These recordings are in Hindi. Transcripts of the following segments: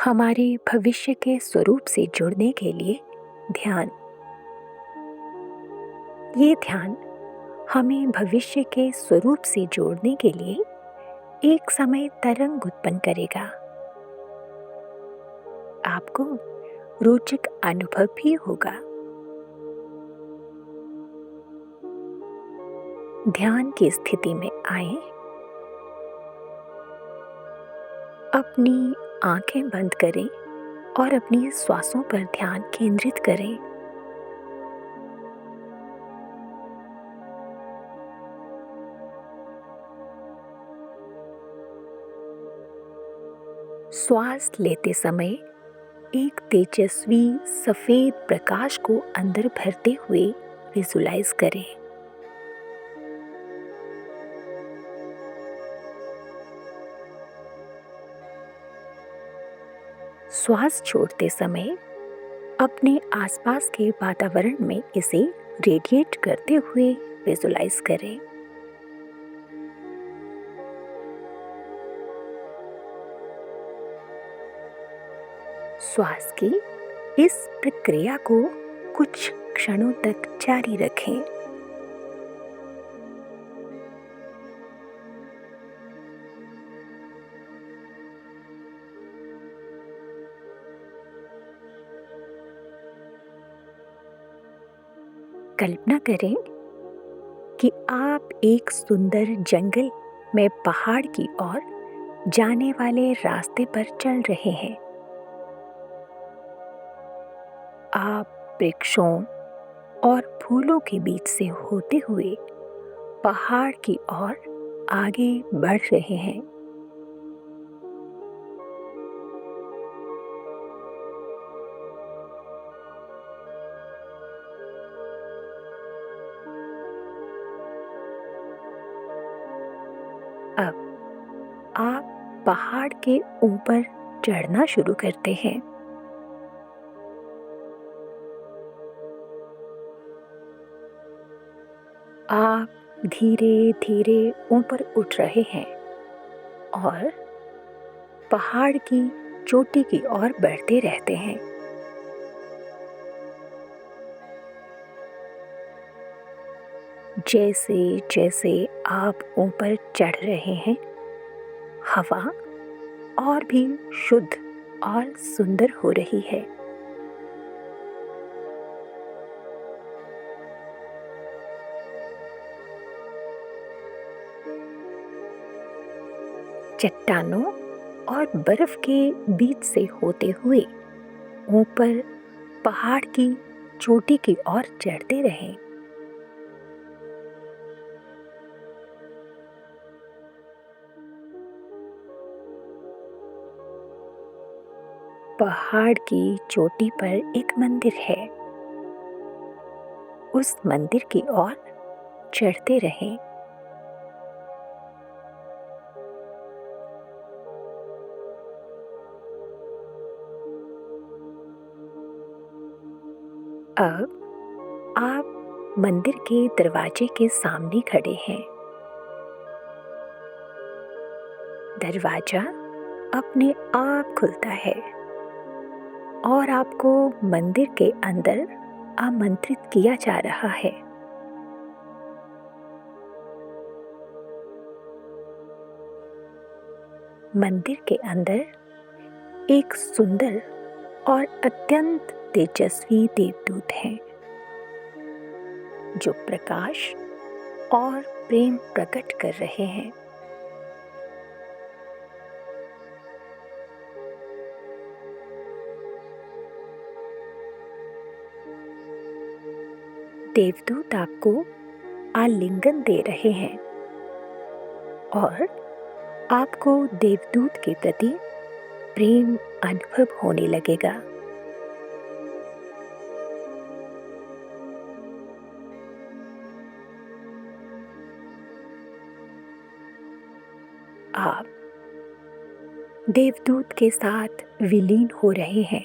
हमारे भविष्य के स्वरूप से जुड़ने के लिए ध्यान। ये ध्यान हमें भविष्य के स्वरूप से जोड़ने के लिए एक समय तरंग उत्पन्न करेगा। आपको रोचक अनुभव भी होगा। ध्यान की स्थिति में आए, अपनी आंखें बंद करें और अपनी श्वासों पर ध्यान केंद्रित करें। श्वास लेते समय एक तेजस्वी सफेद प्रकाश को अंदर भरते हुए विजुलाइज करें। श्वास छोड़ते समय अपने आसपास के वातावरण में इसे रेडिएट करते हुए विजुलाइज करें। श्वास की इस प्रक्रिया को कुछ क्षणों तक जारी रखें। कल्पना करें कि आप एक सुंदर जंगल में पहाड़ की ओर जाने वाले रास्ते पर चल रहे हैं। आप वृक्षों और फूलों के बीच से होते हुए पहाड़ की ओर आगे बढ़ रहे हैं। अब आप पहाड़ के ऊपर चढ़ना शुरू करते हैं। आप धीरे धीरे ऊपर उठ रहे हैं और पहाड़ की चोटी की ओर बढ़ते रहते हैं। जैसे जैसे आप ऊपर चढ़ रहे हैं, हवा और भी शुद्ध और सुंदर हो रही है। चट्टानों और बर्फ के बीच से होते हुए ऊपर पहाड़ की चोटी की ओर चढ़ते रहें। पहाड़ की चोटी पर एक मंदिर है। उस मंदिर की ओर चढ़ते रहें। अब आप मंदिर के दरवाजे के सामने खड़े हैं। दरवाजा अपने आप खुलता है और आपको मंदिर के अंदर आमंत्रित किया जा रहा है। मंदिर के अंदर एक सुंदर और अत्यंत तेजस्वी देवदूत हैं, जो प्रकाश और प्रेम प्रकट कर रहे हैं। देवदूत आपको आलिंगन दे रहे हैं और आपको देवदूत के प्रति प्रेम अनुभव होने लगेगा। आप देवदूत के साथ विलीन हो रहे हैं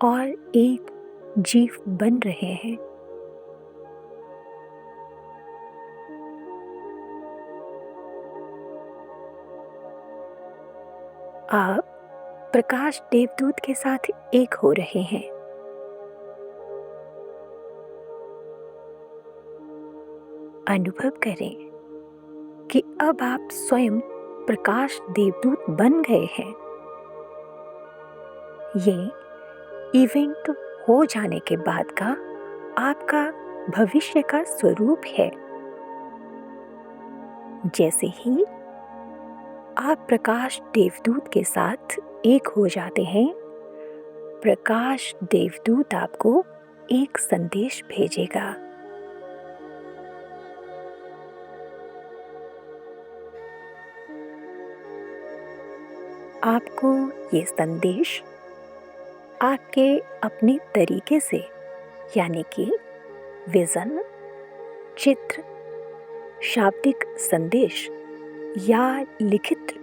और एक जीव बन रहे हैं। आप प्रकाश देवदूत के साथ एक हो रहे हैं। अनुभव करें कि अब आप स्वयं प्रकाश देवदूत बन गए हैं। ये इवेंट हो जाने के बाद का आपका भविष्य का स्वरूप है। जैसे ही आप प्रकाश देवदूत के साथ एक हो जाते हैं, प्रकाश देवदूत आपको एक संदेश भेजेगा। आपको ये संदेश आपके अपने तरीके से, यानी कि विज़न, चित्र, शाब्दिक संदेश या लिखित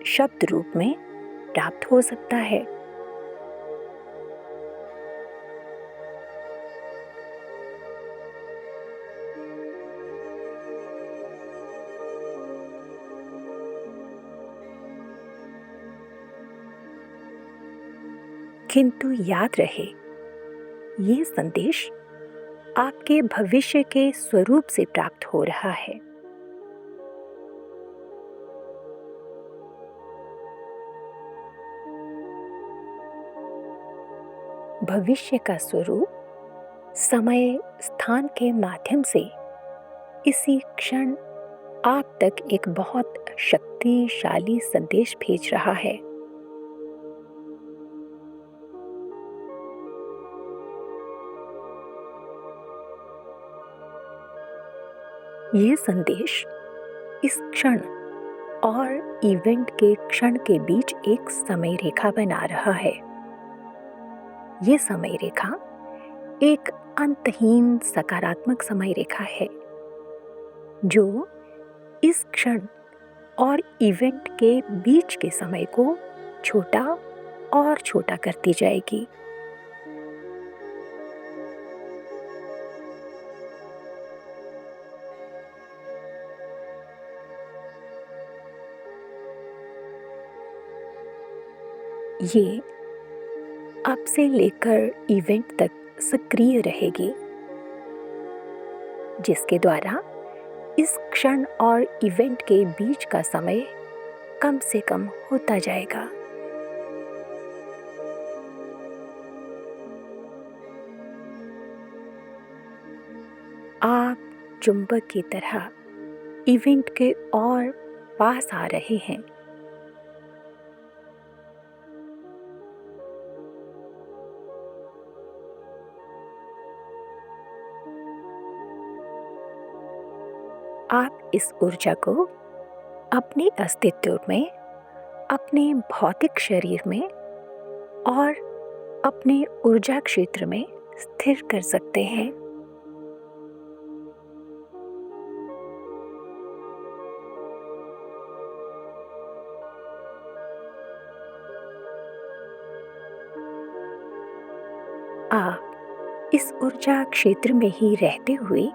शब्द रूप में प्राप्त हो सकता है। किंतु याद रहे, ये संदेश आपके भविष्य के स्वरूप से प्राप्त हो रहा है। भविष्य का स्वरूप समय स्थान के माध्यम से इसी क्षण आप तक एक बहुत शक्तिशाली संदेश भेज रहा है। ये संदेश इस क्षण और इवेंट के क्षण के बीच एक समय रेखा बना रहा है। ये समय रेखा एक अंतहीन सकारात्मक समय रेखा है, जो इस क्षण और इवेंट के बीच के समय को छोटा और छोटा करती जाएगी। ये अब से लेकर इवेंट तक सक्रिय रहेगी, जिसके द्वारा इस क्षण और इवेंट के बीच का समय कम से कम होता जाएगा। आप चुंबक की तरह इवेंट के और पास आ रहे हैं। आप इस ऊर्जा को अपने अस्तित्व में, अपने भौतिक शरीर में और अपने ऊर्जा क्षेत्र में स्थिर कर सकते हैं। आप इस ऊर्जा क्षेत्र में ही रहते हुए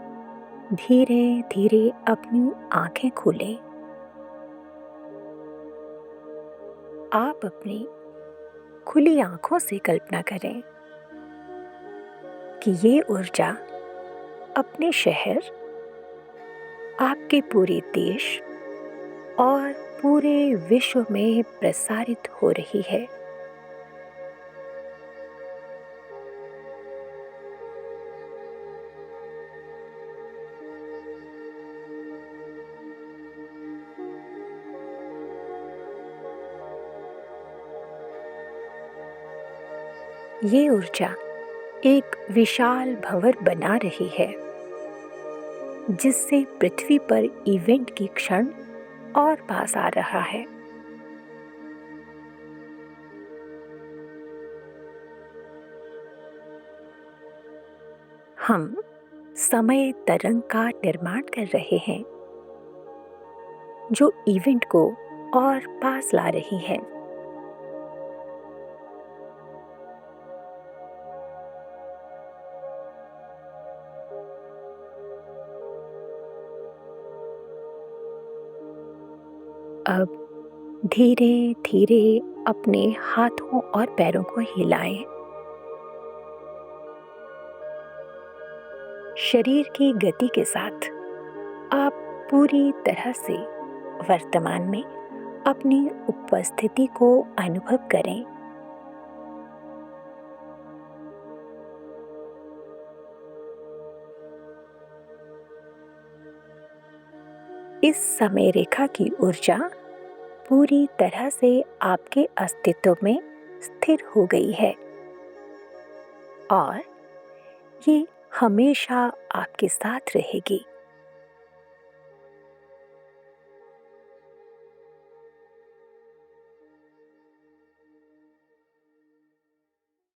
धीरे धीरे अपनी आंखें खोलें। आप अपनी खुली आंखों से कल्पना करें कि ये ऊर्जा अपने शहर, आपके पूरे देश और पूरे विश्व में प्रसारित हो रही है। ये ऊर्जा एक विशाल भंवर बना रही है, जिससे पृथ्वी पर इवेंट की क्षण और पास आ रहा है। हम समय तरंग का निर्माण कर रहे हैं, जो इवेंट को और पास ला रही है। अब धीरे धीरे अपने हाथों और पैरों को हिलाएं। शरीर की गति के साथ आप पूरी तरह से वर्तमान में अपनी उपस्थिति को अनुभव करें। इस समय रेखा की ऊर्जा पूरी तरह से आपके अस्तित्व में स्थिर हो गई है और ये हमेशा आपके साथ रहेगी।